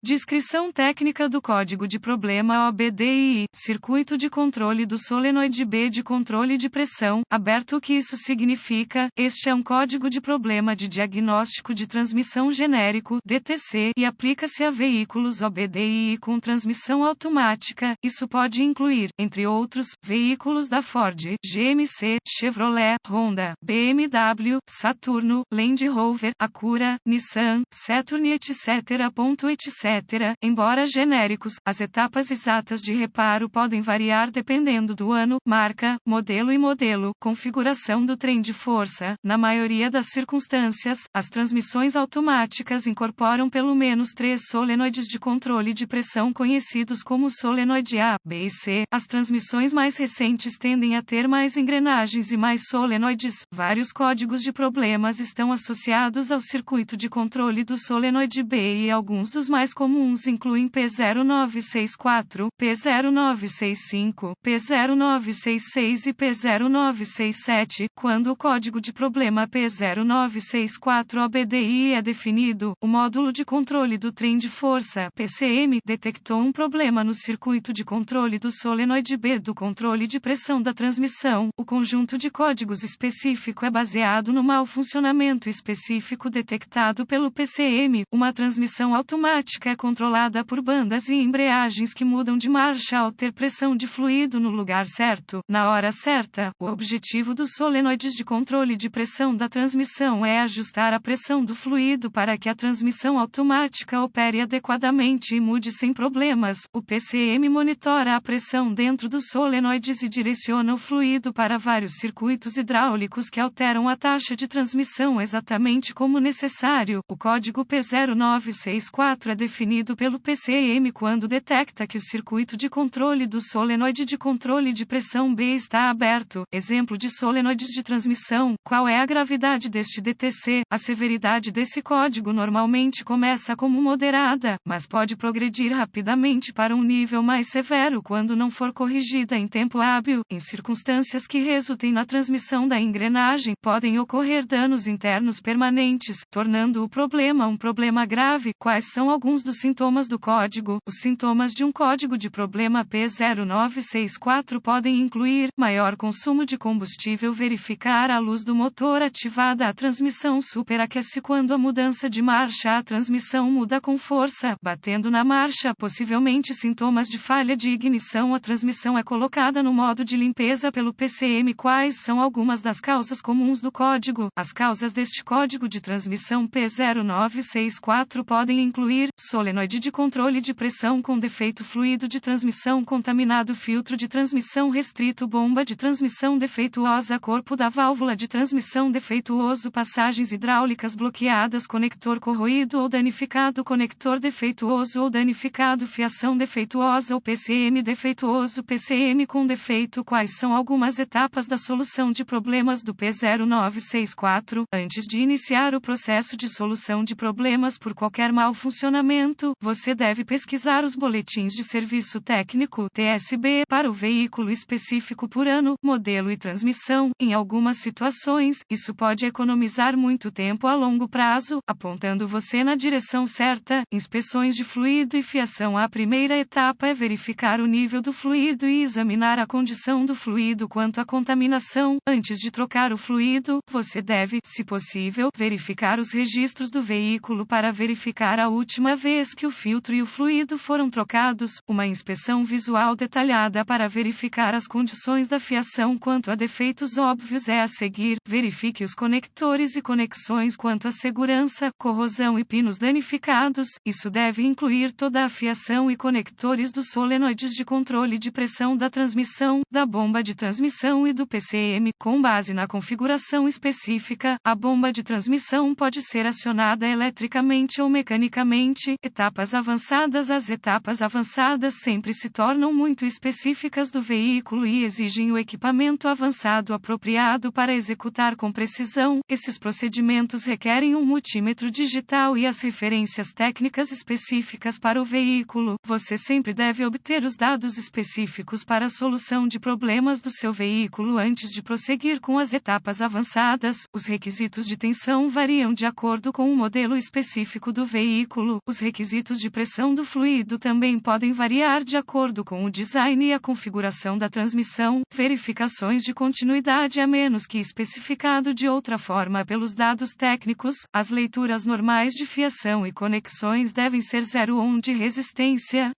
Descrição técnica do código de problema OBDII, circuito de controle do solenoide B de controle de pressão, aberto. O que isso significa? Este é um código de problema de diagnóstico de transmissão genérico, DTC, e aplica-se a veículos OBDII com transmissão automática. Isso pode incluir, entre outros, veículos da Ford, GMC, Chevrolet, Honda, BMW, Saturno, Land Rover, Acura, Nissan, Saturn, etc. Embora genéricos, as etapas exatas de reparo podem variar dependendo do ano, marca, modelo e modelo, configuração do trem de força. Na maioria das circunstâncias, as transmissões automáticas incorporam pelo menos 3 solenoides de controle de pressão conhecidos como solenoide A, B e C. As transmissões mais recentes tendem a ter mais engrenagens e mais solenoides. Vários códigos de problemas estão associados ao circuito de controle do solenoide B e alguns dos mais comuns incluem P0964, P0965, P0966 e P0967. Quando o código de problema P0964 OBDII é definido, o módulo de controle do trem de força, PCM, detectou um problema no circuito de controle do solenoide B do controle de pressão da transmissão. O conjunto de códigos específico é baseado no mau funcionamento específico detectado pelo PCM. Uma transmissão automática é controlada por bandas e embreagens que mudam de marcha ao ter pressão de fluido no lugar certo, na hora certa. O objetivo dos solenoides de controle de pressão da transmissão é ajustar a pressão do fluido para que a transmissão automática opere adequadamente e mude sem problemas. O PCM monitora a pressão dentro dos solenoides e direciona o fluido para vários circuitos hidráulicos que alteram a taxa de transmissão exatamente como necessário. O código P0964 é definido pelo PCM quando detecta que o circuito de controle do solenoide de controle de pressão B está aberto. Exemplo de solenoides de transmissão. Qual é a gravidade deste DTC? A severidade desse código normalmente começa como moderada, mas pode progredir rapidamente para um nível mais severo quando não for corrigida em tempo hábil. Em circunstâncias que resultem na transmissão da engrenagem, podem ocorrer danos internos permanentes, tornando o problema um problema grave. Quais são alguns dos sintomas do código? Os sintomas de um código de problema P0964 podem incluir maior consumo de combustível, verificar a luz do motor ativada, a transmissão superaquece quando a mudança de marcha, a transmissão muda com força, batendo na marcha, possivelmente sintomas de falha de ignição, a transmissão é colocada no modo de limpeza pelo PCM. Quais são algumas das causas comuns do código? As causas deste código de transmissão P0964 podem incluir solenoide de controle de pressão com defeito, fluido de transmissão contaminado, filtro de transmissão restrito, bomba de transmissão defeituosa, corpo da válvula de transmissão defeituoso, passagens hidráulicas bloqueadas, conector corroído ou danificado, conector defeituoso ou danificado, fiação defeituosa ou PCM defeituoso, PCM com defeito. Quais são algumas etapas da solução de problemas do P0964? Antes de iniciar o processo de solução de problemas por qualquer mau funcionamento, você deve pesquisar os boletins de serviço técnico (TSB) para o veículo específico por ano, modelo e transmissão. Em algumas situações, isso pode economizar muito tempo a longo prazo, apontando você na direção certa. Inspeções de fluido e fiação. A primeira etapa é verificar o nível do fluido e examinar a condição do fluido quanto à contaminação. Antes de trocar o fluido, você deve, se possível, verificar os registros do veículo para verificar a última vez que o filtro e o fluido foram trocados. Uma inspeção visual detalhada para verificar as condições da fiação quanto a defeitos óbvios é a seguir. Verifique os conectores e conexões quanto à segurança, corrosão e pinos danificados. Isso deve incluir toda a fiação e conectores dos solenoides de controle de pressão da transmissão, da bomba de transmissão e do PCM. Com base na configuração específica, a bomba de transmissão pode ser acionada eletricamente ou mecanicamente. Etapas avançadas. As etapas avançadas sempre se tornam muito específicas do veículo e exigem o equipamento avançado apropriado para executar com precisão. Esses procedimentos requerem um multímetro digital e as referências técnicas específicas para o veículo. Você sempre deve obter os dados específicos para a solução de problemas do seu veículo antes de prosseguir com as etapas avançadas. Os requisitos de tensão variam de acordo com o modelo específico do veículo. Os requisitos requisitos de pressão do fluido também podem variar de acordo com o design e a configuração da transmissão. Verificações de continuidade, a menos que especificado de outra forma pelos dados técnicos, as leituras normais de fiação e conexões devem ser 0 ohm de resistência.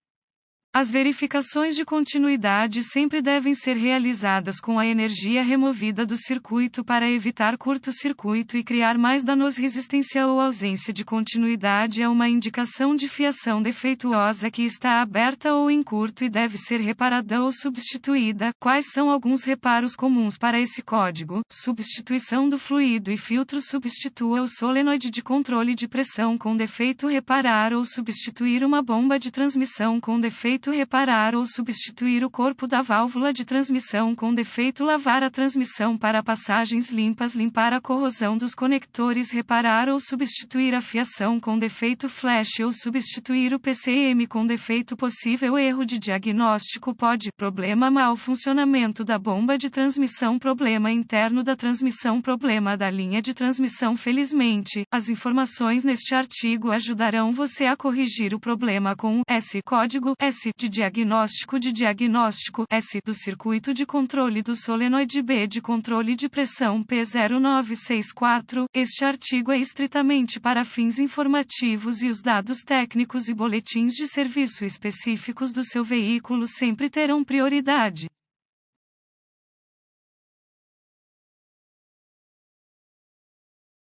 As verificações de continuidade sempre devem ser realizadas com a energia removida do circuito para evitar curto-circuito e criar mais danos. Resistência ou ausência de continuidade é uma indicação de fiação defeituosa que está aberta ou em curto e deve ser reparada ou substituída. Quais são alguns reparos comuns para esse código? Substituição do fluido e filtro. Substitua o solenoide de controle de pressão com defeito. Reparar ou substituir uma bomba de transmissão com defeito. Reparar ou substituir o corpo da válvula de transmissão com defeito. Lavar a transmissão para passagens limpas. Limpar a corrosão dos conectores. Reparar ou substituir a fiação com defeito. Flash ou substituir o PCM com defeito. Possível erro de diagnóstico pode: problema, mau funcionamento da bomba de transmissão, problema interno da transmissão, problema da linha de transmissão. Felizmente, as informações neste artigo ajudarão você a corrigir o problema com o S código S de diagnóstico S do circuito de controle do solenoide, B de controle de pressão, P0964. Este artigo é estritamente para fins informativos e os dados técnicos e boletins de serviço específicos do seu veículo sempre terão prioridade.